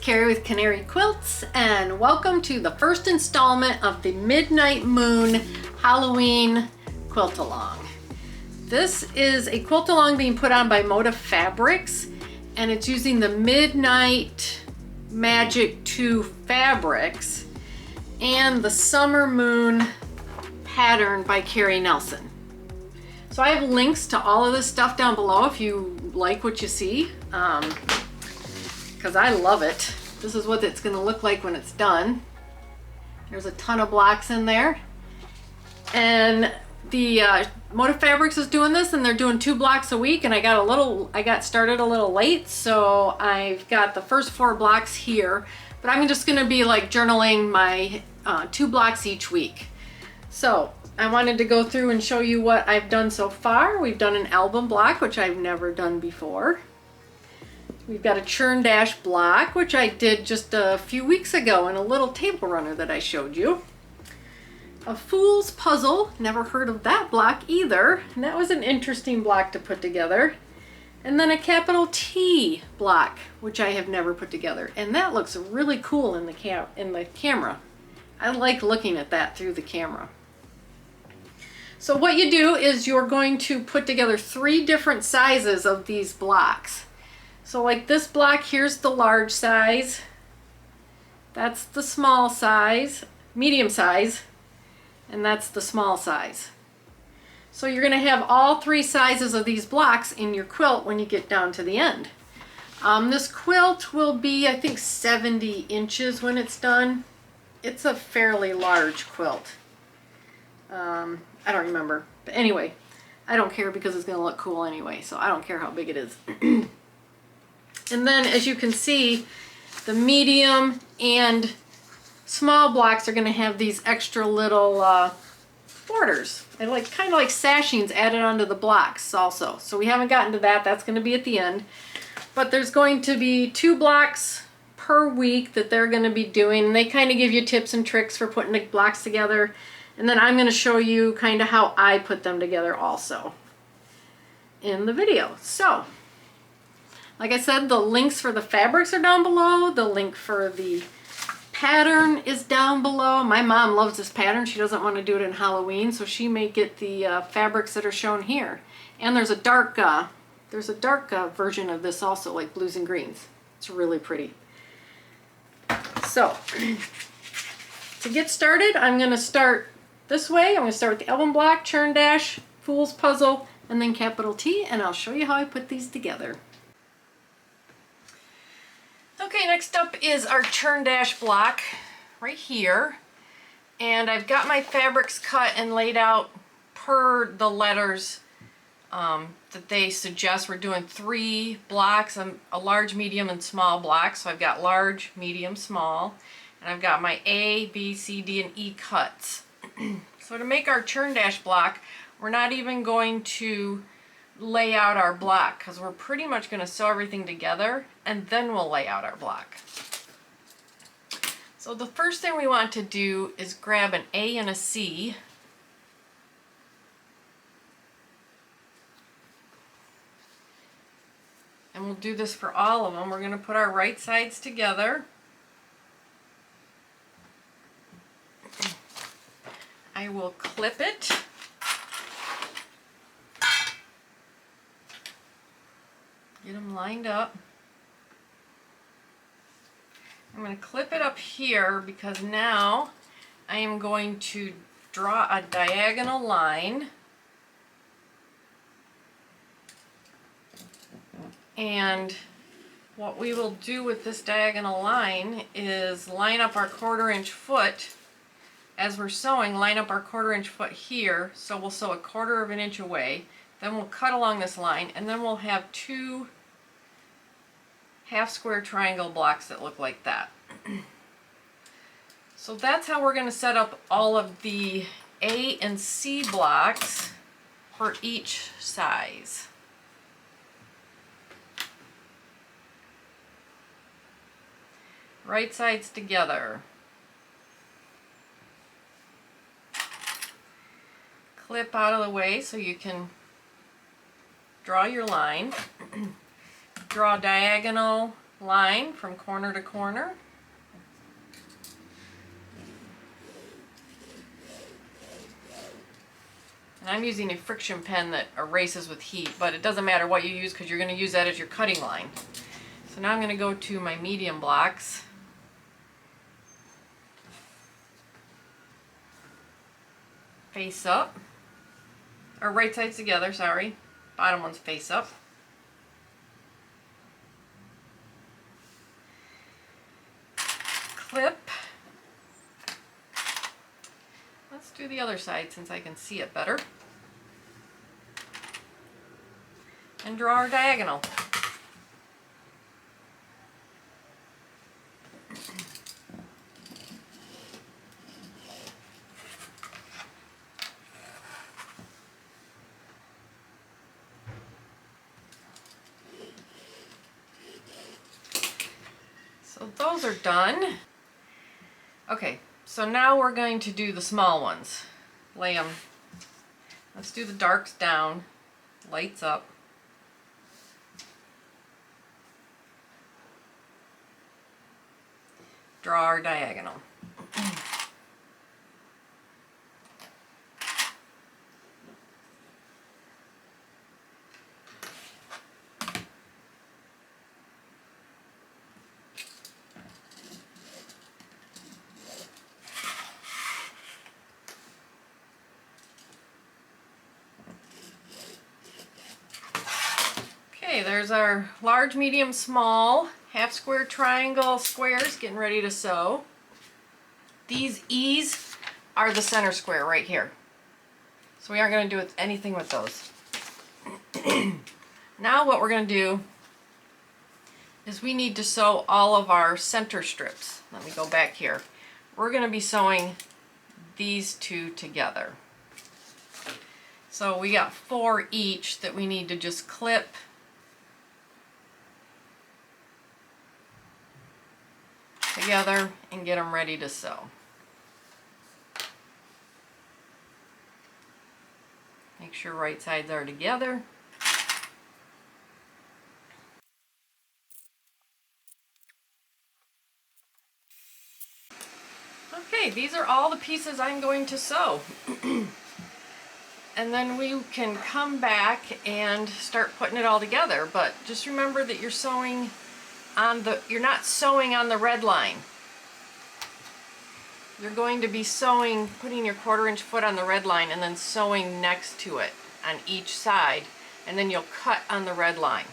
Carrie with Canary Quilts, and welcome to the first installment of the Midnight Moon Halloween quilt along. This is a quilt along being put on by Moda Fabrics, and it's using the Midnight Magic 2 fabrics and the Summer Moon pattern by Carrie Nelson. So I have links to all of this stuff down below if you like what you see, because I love it. This is what it's going to look like when it's done. There's a ton of blocks in there. And the Moda Fabrics is doing this, and they're doing 2 blocks a week, and I got started a little late, so I've got the first 4 blocks here, but I'm just going to be like journaling my 2 blocks each week. So I wanted to go through and show you what I've done so far. We've done an album block, which I've never done before. We've got a churn dash block, which I did just a few weeks ago in a little table runner that I showed you. A fool's puzzle, never heard of that block either, and that was an interesting block to put together. And then a capital T block, which I have never put together, and that looks really cool in the camera. I like looking at that through the camera. So what you do is you're going to put together 3 different sizes of these blocks. So like this block, here's the large size, that's the small size, medium size, and that's the small size. So you're going to have all 3 sizes of these blocks in your quilt when you get down to the end. This quilt will be, I think, 70 inches when it's done. It's a fairly large quilt. I don't remember, but anyway, I don't care because it's going to look cool anyway, so I don't care how big it is. And then, as you can see, the medium and small blocks are going to have these extra little borders. I kind of like sashings added onto the blocks also. So we haven't gotten to that. That's going to be at the end. But there's going to be 2 blocks per week that they're going to be doing. And they kind of give you tips and tricks for putting the blocks together. And then I'm going to show you kind of how I put them together also in the video. So, like I said, the links for the fabrics are down below. The link for the pattern is down below. My mom loves this pattern. She doesn't want to do it in Halloween, so she may get the fabrics that are shown here. And there's a dark version of this also, like blues and greens. It's really pretty. So, to get started, I'm going to start this way. I'm going to start with the album block, churn dash, fool's puzzle, and then capital T, and I'll show you how I put these together. Okay, next up is our churn dash block right here, and I've got my fabrics cut and laid out per the letters that they suggest. We're doing 3 blocks, a large, medium, and small block. So I've got large, medium, small, and I've got my A, B, C, D, and E cuts. So to make our churn dash block, we're not even going to lay out our block because we're pretty much going to sew everything together and then we'll lay out our block. So the first thing we want to do is grab an A and a C. And we'll do this for all of them. We're going to put our right sides together. I will clip it. Get them lined up. I'm going to clip it up here because now I am going to draw a diagonal line. And what we will do with this diagonal line is line up our 1/4 inch foot. As we're sewing, line up our 1/4 inch foot here, so we'll sew a 1/4 of an inch away. Then we'll cut along this line, and then we'll have 2 half square triangle blocks that look like that. So that's how we're going to set up all of the A and C blocks for each size. Right sides together. Clip out of the way so you can draw your line. Draw a diagonal line from corner to corner. And I'm using a friction pen that erases with heat, but it doesn't matter what you use because you're going to use that as your cutting line. So now I'm going to go to my medium blocks. Face up, or right sides together, sorry. Bottom one's face up. Clip. Let's do the other side since I can see it better. And draw our diagonal. So those are done. Okay, so now we're going to do the small ones. Lay them. Let's do the darks down, lights up. Draw our diagonal. Okay, there's our large, medium, small, half square, triangle, squares getting ready to sew. These E's are the center square right here. So we aren't going to do anything with those. Now what we're going to do is we need to sew all of our center strips. Let me go back here. We're going to be sewing these two together. So we got 4 each that we need to just clip together and get them ready to sew. Make sure right sides are together. Okay, these are all the pieces I'm going to sew. And then we can come back and start putting it all together, but just remember that you're sewing on you're not sewing on the red line. You're going to be sewing, putting your 1/4 inch foot on the red line and then sewing next to it on each side, and then you'll cut on the red line.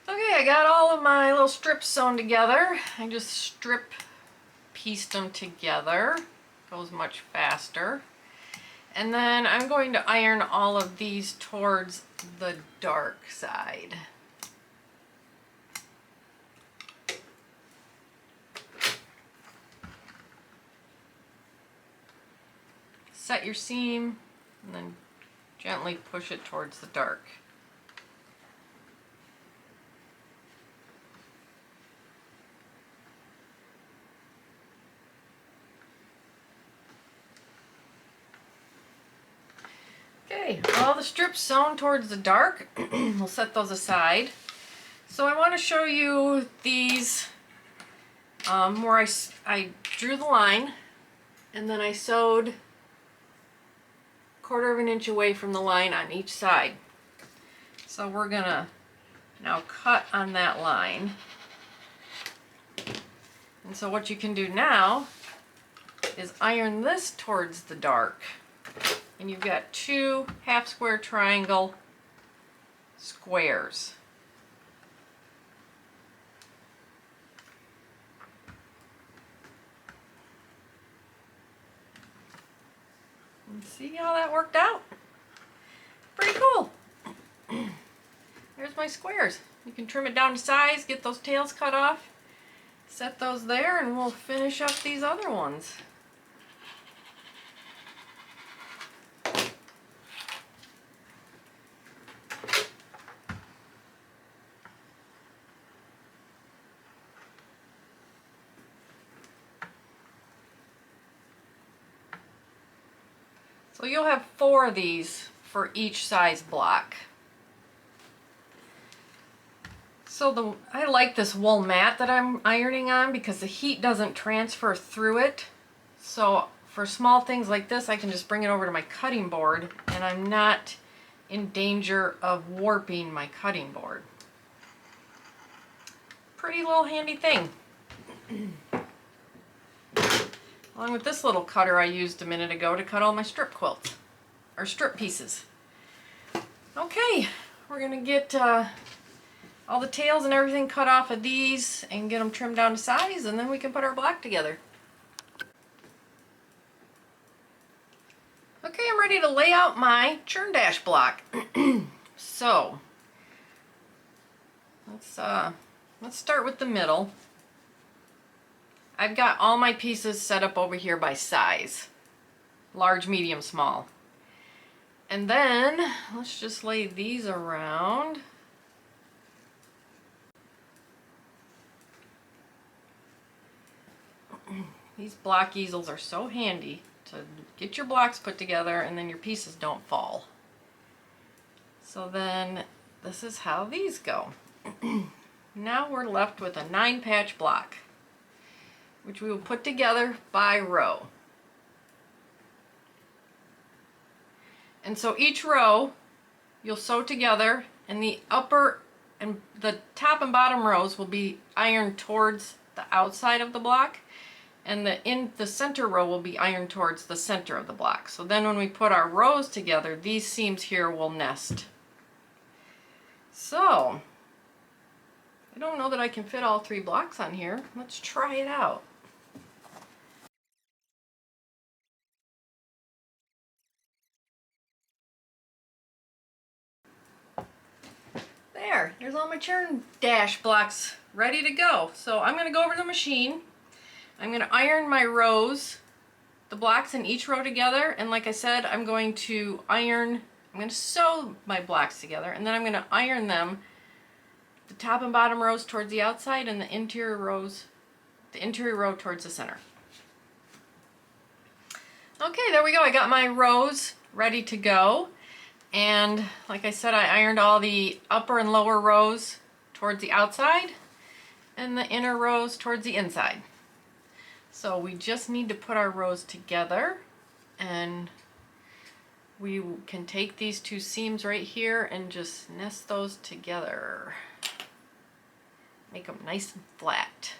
Okay, I got all of my little strips sewn together. I just pieced them together. Goes much faster. And then I'm going to iron all of these towards the dark side. Set your seam and then gently push it towards the dark. Okay, all the strips sewn towards the dark. We'll set those aside. So I want to show you these where I drew the line and then I sewed 1/4 inch away from the line on each side. So we're gonna now cut on that line. And so what you can do now is iron this towards the dark. And you've got 2 half square triangle squares. And see how that worked out? Pretty cool. There's my squares. You can trim it down to size, get those tails cut off, set those there, and we'll finish up these other ones. So you'll have 4 of these for each size block. So I like this wool mat that I'm ironing on because the heat doesn't transfer through it. So for small things like this, I can just bring it over to my cutting board and I'm not in danger of warping my cutting board. Pretty little handy thing. Along with this little cutter I used a minute ago to cut all my strip quilts, or strip pieces. Okay, we're gonna get all the tails and everything cut off of these and get them trimmed down to size, and then we can put our block together. Okay, I'm ready to lay out my churn dash block. So let's start with the middle. I've got all my pieces set up over here by size. Large, medium, small. And then let's just lay these around. These block easels are so handy to get your blocks put together and then your pieces don't fall. So then this is how these go. Now we're left with a 9-patch block, which we will put together by row. And so each row you'll sew together, and the upper and the top and bottom rows will be ironed towards the outside of the block, and the center row will be ironed towards the center of the block. So then when we put our rows together, these seams here will nest. So I don't know that I can fit all 3 blocks on here. Let's try it out. There's all my churn dash blocks ready to go. So I'm going to go over to the machine. I'm going to iron my rows, the blocks in each row together, and like I said, I'm going to sew my blocks together, and then I'm going to iron them, the top and bottom rows towards the outside and the interior row towards the center. Okay, there we go. I got my rows ready to go. And like I said, I ironed all the upper and lower rows towards the outside and the inner rows towards the inside. So we just need to put our rows together, and we can take these 2 seams right here and just nest those together. Make them nice and flat.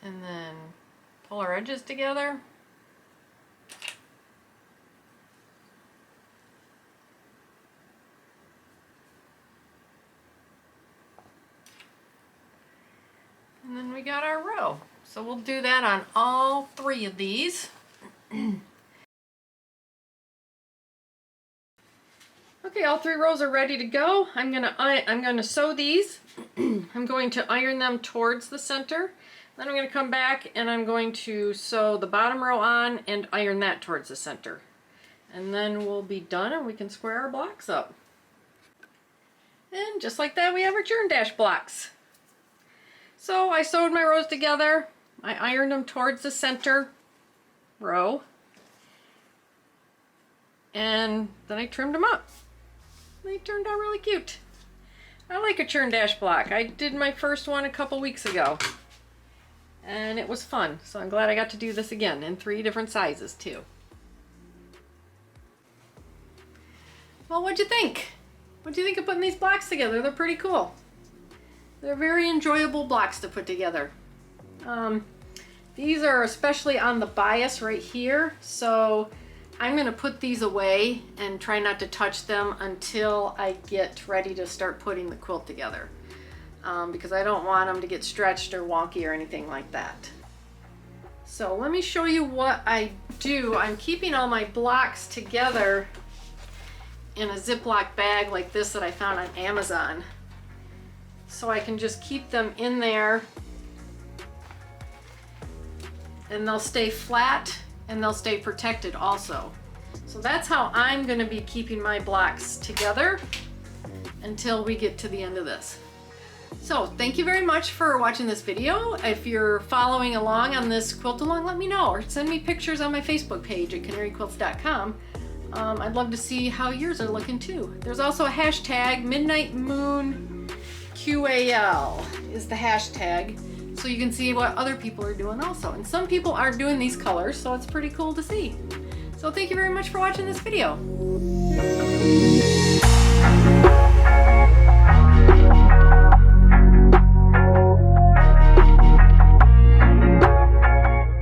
And then pull our edges together. And then we got our row. So we'll do that on all 3 of these. Okay, all 3 rows are ready to go. I'm gonna sew these. I'm going to iron them towards the center. Then I'm going to come back and I'm going to sew the bottom row on and iron that towards the center. And then we'll be done and we can square our blocks up. And just like that, we have our churn dash blocks. So I sewed my rows together. I ironed them towards the center row. And then I trimmed them up. They turned out really cute. I like a churn dash block. I did my first one a couple weeks ago. And it was fun, so I'm glad I got to do this again in 3 different sizes too. Well, what'd you think? What'd you think of putting these blocks together? They're pretty cool. They're very enjoyable blocks to put together. These are especially on the bias right here, so I'm going to put these away and try not to touch them until I get ready to start putting the quilt together. Because I don't want them to get stretched or wonky or anything like that. So let me show you what I do. I'm keeping all my blocks together in a Ziploc bag like this that I found on Amazon. So I can just keep them in there and they'll stay flat and they'll stay protected also. So that's how I'm going to be keeping my blocks together until we get to the end of this. So thank you very much for watching this video. If you're following along on this quilt along, let me know, or send me pictures on my Facebook page at canaryquilts.com I'd love to see how yours are looking too. There's also a hashtag, Midnight Moon QAL is the hashtag. So you can see what other people are doing also. And some people aren't doing these colors, so it's pretty cool to see. So thank you very much for watching this video.